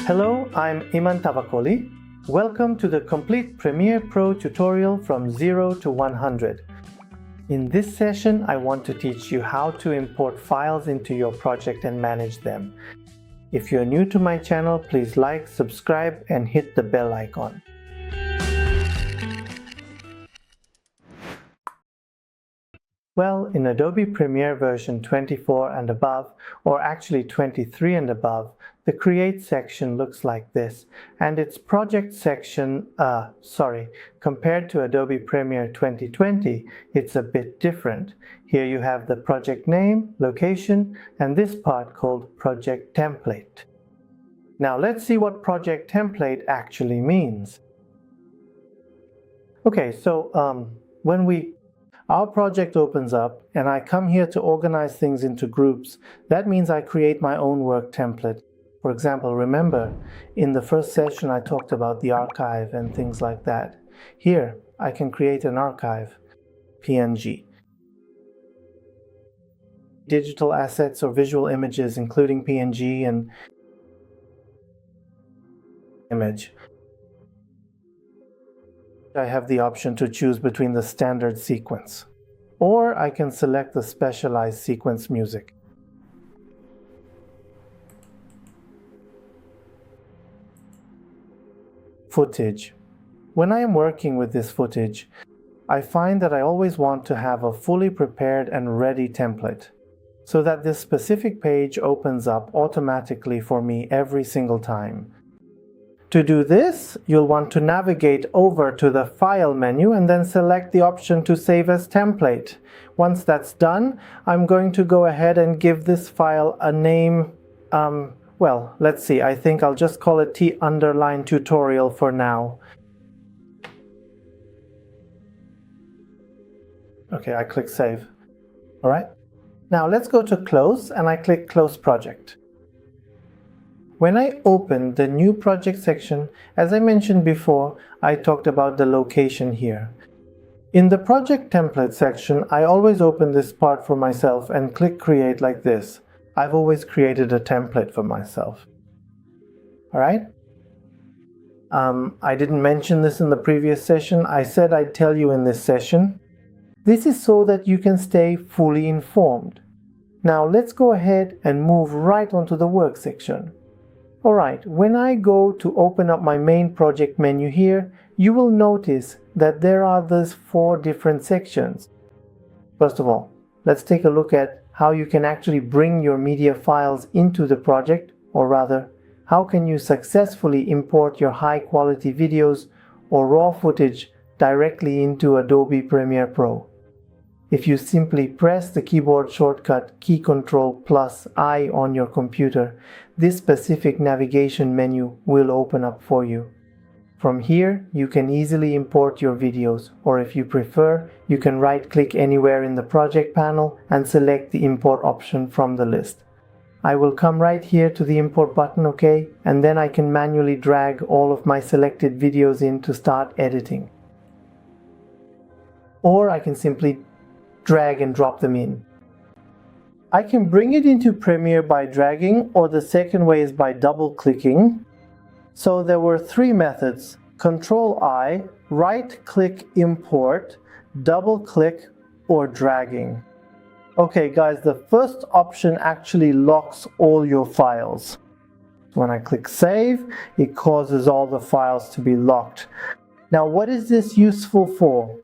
Hello, I'm Iman. Welcome to the complete Premiere Pro tutorial from 0 to 100. In this session, I want to teach you how to import files into your project and manage them. If you're new to my channel, please like, subscribe, and hit the bell icon. Well, in Adobe Premiere version 24 and above, or actually 23 and above, the Create section looks like this, and its Project section, compared to Adobe Premiere 2020, it's a bit different. Here you have the project name, location, and this part called Project Template. Now let's see what Project Template actually means. Okay, so when our project opens up and I come here to organize things into groups, that means I create my own work template. For example, remember in the first session I talked about the archive and things like that. Here I can create an archive, PNG. Digital assets or visual images including PNG and image. I have the option to choose between the standard sequence, or I can select the specialized sequence music. Footage. When I am working with this footage, I find that I always want to have a fully prepared and ready template, so that this specific page opens up automatically for me every single time. To do this, you'll want to navigate over to the File menu and then select the option to Save as Template. Once that's done, I'm going to go ahead and give this file a name. Well, let's see, I think I'll just call it T_tutorial for now. Okay, I click Save. All right. Now let's go to Close, and I click Close Project. When I open the New Project section, as I mentioned before, I talked about the location here. In the Project Template section, I always open this part for myself and click Create like this. I've always created a template for myself. Alright? I didn't mention this in the previous session. I said I'd tell you in this session. This is so that you can stay fully informed. Now let's go ahead and move right onto the Work section. Alright, when I go to open up my main project menu here, you will notice that there are these 4 different sections. First of all, let's take a look at how you can actually bring your media files into the project, or rather, how can you successfully import your high-quality videos or raw footage directly into Adobe Premiere Pro. If you simply press the keyboard shortcut key Ctrl plus I on your computer, this specific navigation menu will open up for you. From here, you can easily import your videos, or if you prefer, you can right-click anywhere in the project panel and select the import option from the list. I will come right here to the import button, okay, and then I can manually drag all of my selected videos in to start editing. Or I can simply drag and drop them in. I can bring it into Premiere by dragging, or the second way is by double-clicking. So there were 3 methods: Control-I, right-click import, double-click, or dragging. Okay guys, the first option actually locks all your files. When I click Save, it causes all the files to be locked. Now what is this useful for?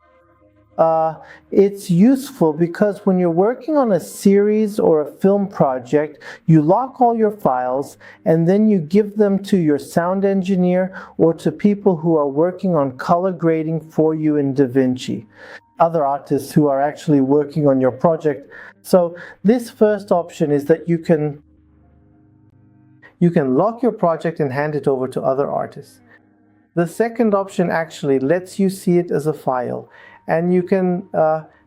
It's useful because when you're working on a series or a film project, you lock all your files and then you give them to your sound engineer or to people who are working on color grading for you in DaVinci, other artists who are actually working on your project. So this first option is that you can lock your project and hand it over to other artists. The second option actually lets you see it as a file. And you can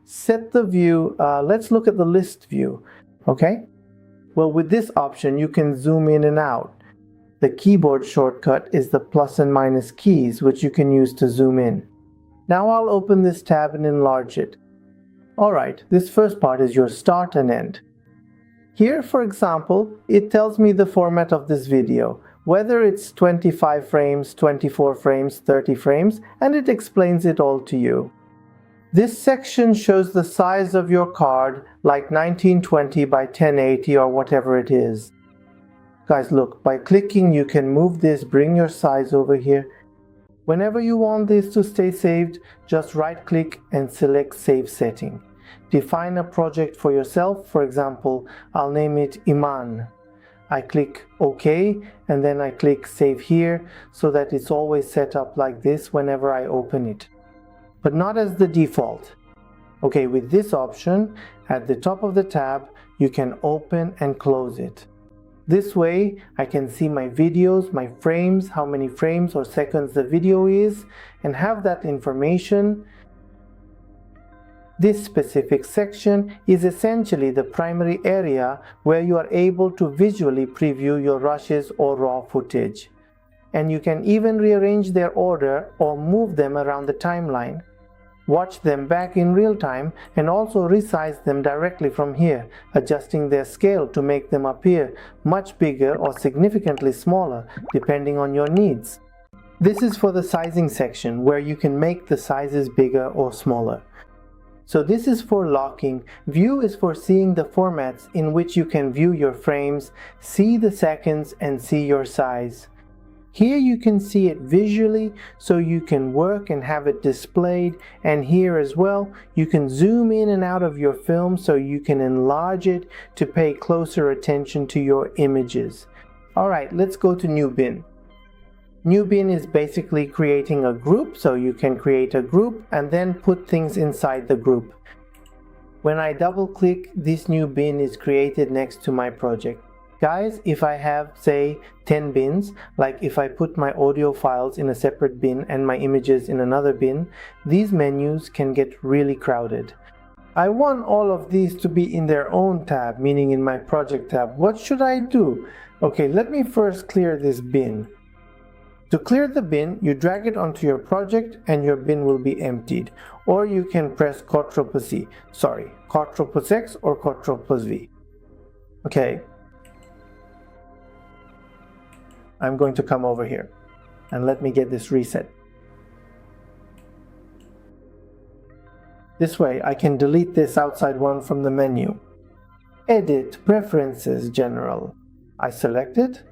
set the view. Let's look at the list view, okay? Well, with this option, you can zoom in and out. The keyboard shortcut is the plus and minus keys, which you can use to zoom in. Now I'll open this tab and enlarge it. All right, this first part is your start and end. Here, for example, it tells me the format of this video. whether it's 25 frames, 24 frames, 30 frames, and it explains it all to you. This section shows the size of your card, like 1920 by 1080 or whatever it is. Guys, look, by clicking you can move this, bring your size over here. Whenever you want this to stay saved, just right click and select Save Setting. Define a project for yourself. For example, I'll name it Iman. I click OK and then I click Save Here so that it's always set up like this whenever I open it. But not as the default. Okay, with this option, at the top of the tab, you can open and close it. This way, I can see my videos, my frames, how many frames or seconds the video is, and have that information. This specific section is essentially the primary area where you are able to visually preview your rushes or raw footage. And you can even rearrange their order or move them around the timeline. Watch them back in real time and also resize them directly from here, adjusting their scale to make them appear much bigger or significantly smaller depending on your needs. This is for the sizing section where you can make the sizes bigger or smaller. So this is for locking. View is for seeing the formats in which you can view your frames, see the seconds, and see your size. Here you can see it visually, so you can work and have it displayed, and here as well you can zoom in and out of your film so you can enlarge it to pay closer attention to your images. Alright, let's go to New Bin. New Bin is basically creating a group, so you can create a group and then put things inside the group. When I double click, this new bin is created next to my project. Guys, if I have, say, 10 bins, like if I put my audio files in a separate bin and my images in another bin, these menus can get really crowded. I want all of these to be in their own tab, meaning in my project tab. What should I do? Okay, let me first clear this bin. To clear the bin, you drag it onto your project and your bin will be emptied. Or you can press Ctrl+C, Ctrl+X or Ctrl+V. Okay. I'm going to come over here and let me get this reset. This way I can delete this outside one from the menu. Edit, Preferences, General. I select it,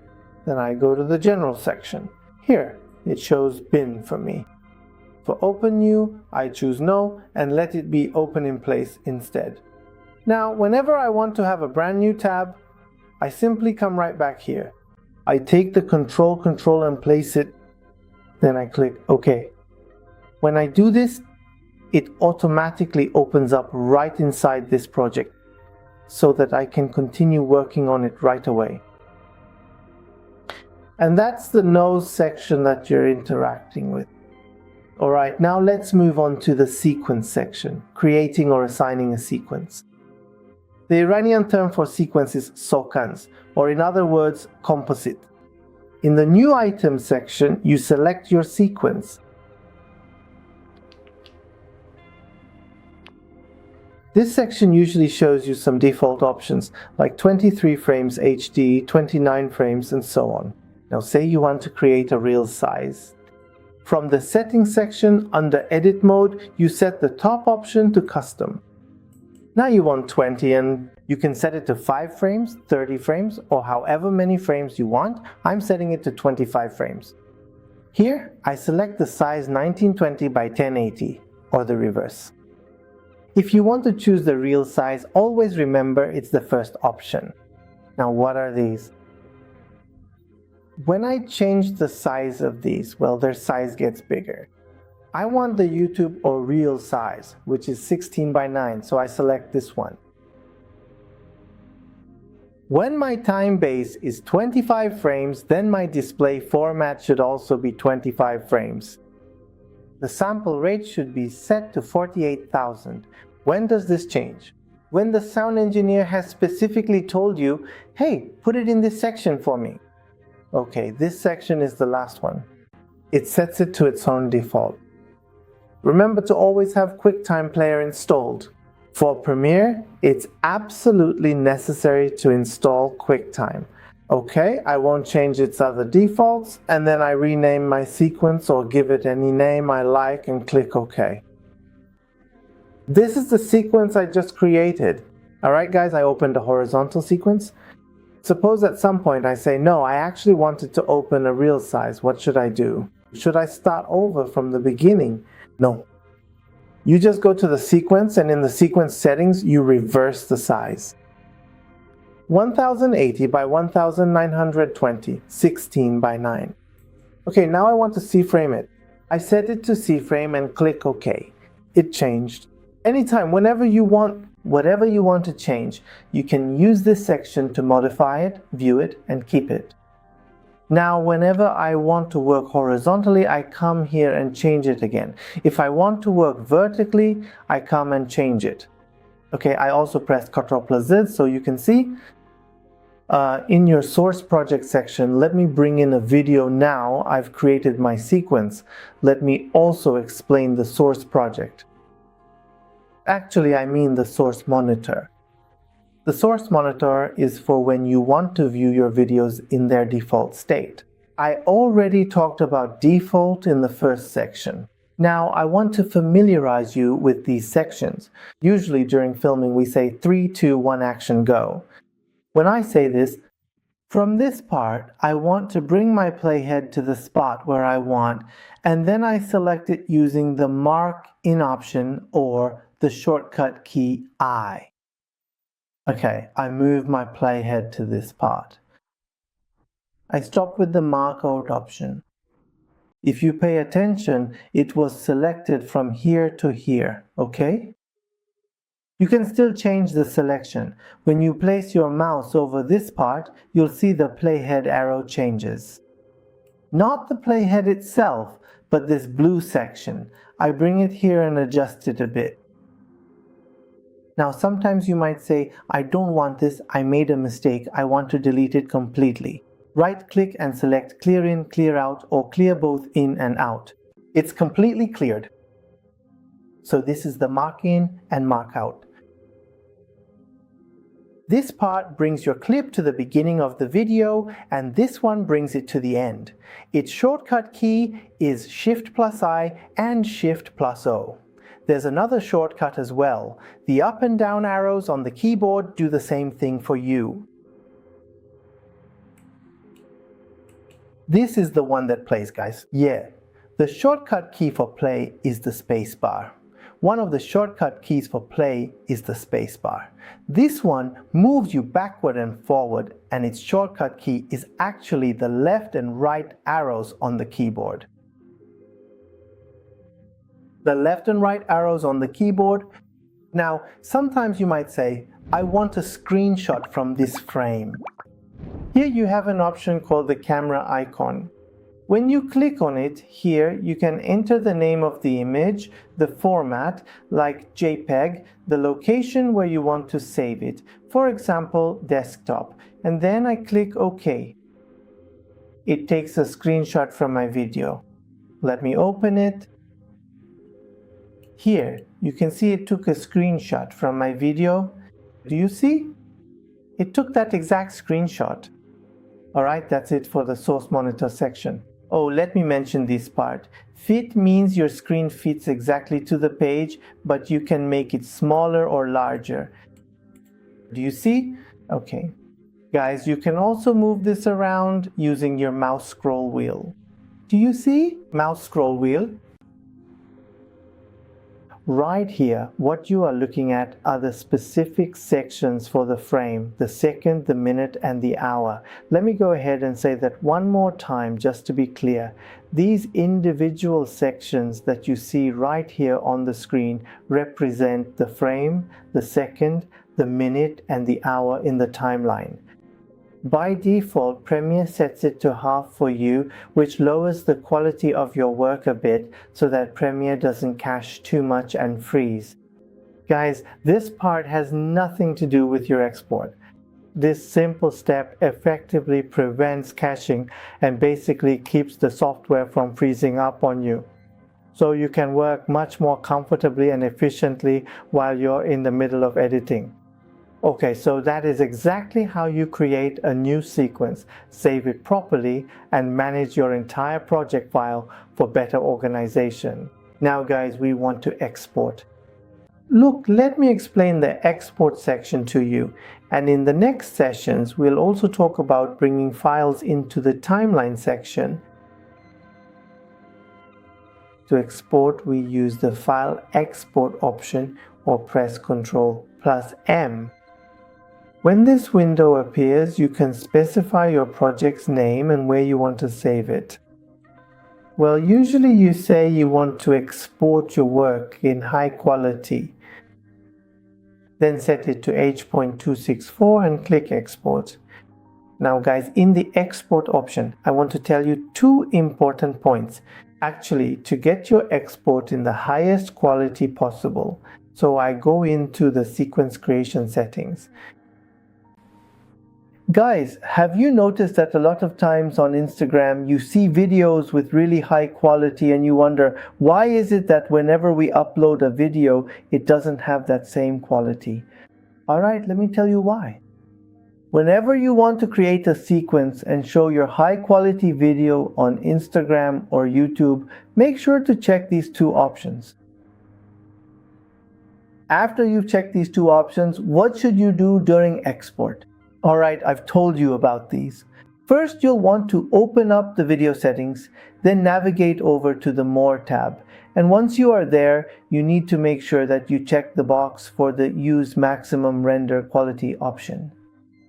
then I go to the General section. Here, it shows bin for me. For Open New, I choose No and let it be Open in Place instead. Now, whenever I want to have a brand new tab, I simply come right back here. I take the control and place it, then I click OK. When I do this, it automatically opens up right inside this project so that I can continue working on it right away. And that's the nose section that you're interacting with. Alright, now let's move on to the sequence section, creating or assigning a sequence. The Iranian term for sequence is sokans, or in other words, composite. In the New Item section, you select your sequence. This section usually shows you some default options, like 23 frames HD, 29 frames, and so on. Now say you want to create a real size. From the Settings section, under Edit Mode, you set the top option to Custom. Now you want 20 and you can set it to 5 frames, 30 frames, or however many frames you want. I'm setting it to 25 frames. Here, I select the size 1920 by 1080, or the reverse. If you want to choose the real size, always remember it's the first option. Now what are these? When I change the size of these, well, their size gets bigger. I want the YouTube or real size, which is 16 by 9, so I select this one. When my time base is 25 frames, then my display format should also be 25 frames. The sample rate should be set to 48,000. When does this change? When the sound engineer has specifically told you, hey, put it in this section for me. Okay, this section is the last one. It sets it to its own default. Remember to always have QuickTime Player installed. For Premiere, it's absolutely necessary to install QuickTime. OK. I won't change its other defaults, and then I rename my sequence or give it any name I like and click OK. This is the sequence I just created. Alright guys, I opened a horizontal sequence. Suppose at some point I say, no, I actually wanted to open a real size. What should I do? Should I start over from the beginning? No. You just go to the sequence, and in the sequence settings, you reverse the size. 1080 by 1920, 16 by 9. Okay, now I want to C-frame it. I set it to C-frame and click OK. It changed. Anytime, whenever you want, whatever you want to change, you can use this section to modify it, view it, and keep it. Now, whenever I want to work horizontally, I come here and change it again. If I want to work vertically, I come and change it. Okay, I also pressed Ctrl+Z so you can see. In your source project section, let me bring in a video now. I've created my sequence. Let me also explain the source project. Actually, I mean the source monitor. The source monitor is for when you want to view your videos in their default state. I already talked about default in the first section. Now, I want to familiarize you with these sections. Usually during filming, we say 3, 2, 1, action, go. When I say this, from this part, I want to bring my playhead to the spot where I want, and then I select it using the Mark In option or the shortcut key I. Okay, I move my playhead to this part. I stop with the Mark Out option. If you pay attention, it was selected from here to here, okay? You can still change the selection. When you place your mouse over this part, you'll see the playhead arrow changes. Not the playhead itself, but this blue section. I bring it here and adjust it a bit. Now sometimes you might say, I don't want this, I made a mistake, I want to delete it completely. Right-click and select Clear In, Clear Out, or clear both in and out. It's completely cleared. So this is the Mark In and Mark Out. This part brings your clip to the beginning of the video, and this one brings it to the end. Its shortcut key is Shift+I and Shift+O. There's another shortcut as well. The up and down arrows on the keyboard do the same thing for you. This is the one that plays, guys. Yeah, the shortcut key for play is the spacebar. One of the shortcut keys for play is the spacebar. This one moves you backward and forward, and its shortcut key is actually the left and right arrows on the keyboard. The left and right arrows on the keyboard. Now, sometimes you might say, I want a screenshot from this frame. Here you have an option called the camera icon. When you click on it, here you can enter the name of the image, the format, like JPEG, the location where you want to save it, for example, desktop, and then I click OK. It takes a screenshot from my video. Let me open it. Here, you can see it took a screenshot from my video. Do you see? It took that exact screenshot. Alright, that's it for the source monitor section. Oh, let me mention this part. Fit means your screen fits exactly to the page, but you can make it smaller or larger. Do you see? Okay. Guys, you can also move this around using your mouse scroll wheel. Do you see? Mouse scroll wheel. Right here, what you are looking at are the specific sections for the frame, the second, the minute, and the hour. Let me go ahead and say that one more time just to be clear. These individual sections that you see right here on the screen represent the frame, the second, the minute, and the hour in the timeline. By default, Premiere sets it to half for you, which lowers the quality of your work a bit so that Premiere doesn't cache too much and freeze. Guys, this part has nothing to do with your export. This simple step effectively prevents caching and basically keeps the software from freezing up on you. So you can work much more comfortably and efficiently while you're in the middle of editing. Okay, so that is exactly how you create a new sequence, save it properly, and manage your entire project file for better organization. Now guys, we want to export. Look, let me explain the export section to you, and in the next sessions we'll also talk about bringing files into the timeline section. To export, we use the File Export option or press Ctrl+M. When this window appears, you can specify your project's name and where you want to save it. Well, usually you say you want to export your work in high quality. Then set it to H.264 and click Export. Now guys, in the Export option, I want to tell you two important points. Actually, to get your export in the highest quality possible, so I go into the sequence creation settings. Guys, have you noticed that a lot of times on Instagram you see videos with really high quality and you wonder, why is it that whenever we upload a video it doesn't have that same quality? Alright, let me tell you why. Whenever you want to create a sequence and show your high quality video on Instagram or YouTube, make sure to check these two options. After you've checked these two options, what should you do during export? Alright, I've told you about these. First, you'll want to open up the video settings, then navigate over to the More tab. And once you are there, you need to make sure that you check the box for the Use Maximum Render Quality option.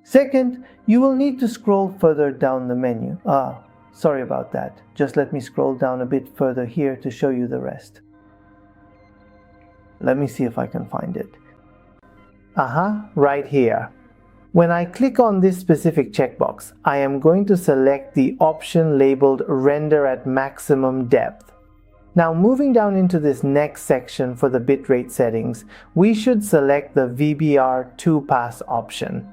Second, you will need to scroll further down the menu. Sorry about that. Just let me scroll down a bit further here to show you the rest. Let me see if I can find it. Right here. When I click on this specific checkbox, I am going to select the option labeled Render at Maximum Depth. Now moving down into this next section for the bitrate settings, we should select the VBR 2-pass option.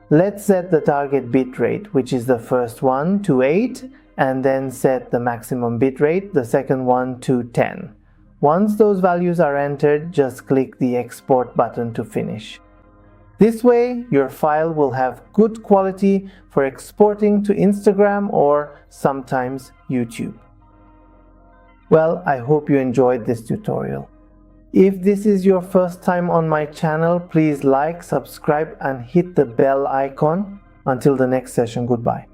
Let's set the target bitrate, which is the first one, to 8, and then set the maximum bitrate, the second one, to 10. Once those values are entered, just click the Export button to finish. This way, your file will have good quality for exporting to Instagram or sometimes YouTube. Well, I hope you enjoyed this tutorial. If this is your first time on my channel, please like, subscribe and hit the bell icon. Until the next session, goodbye.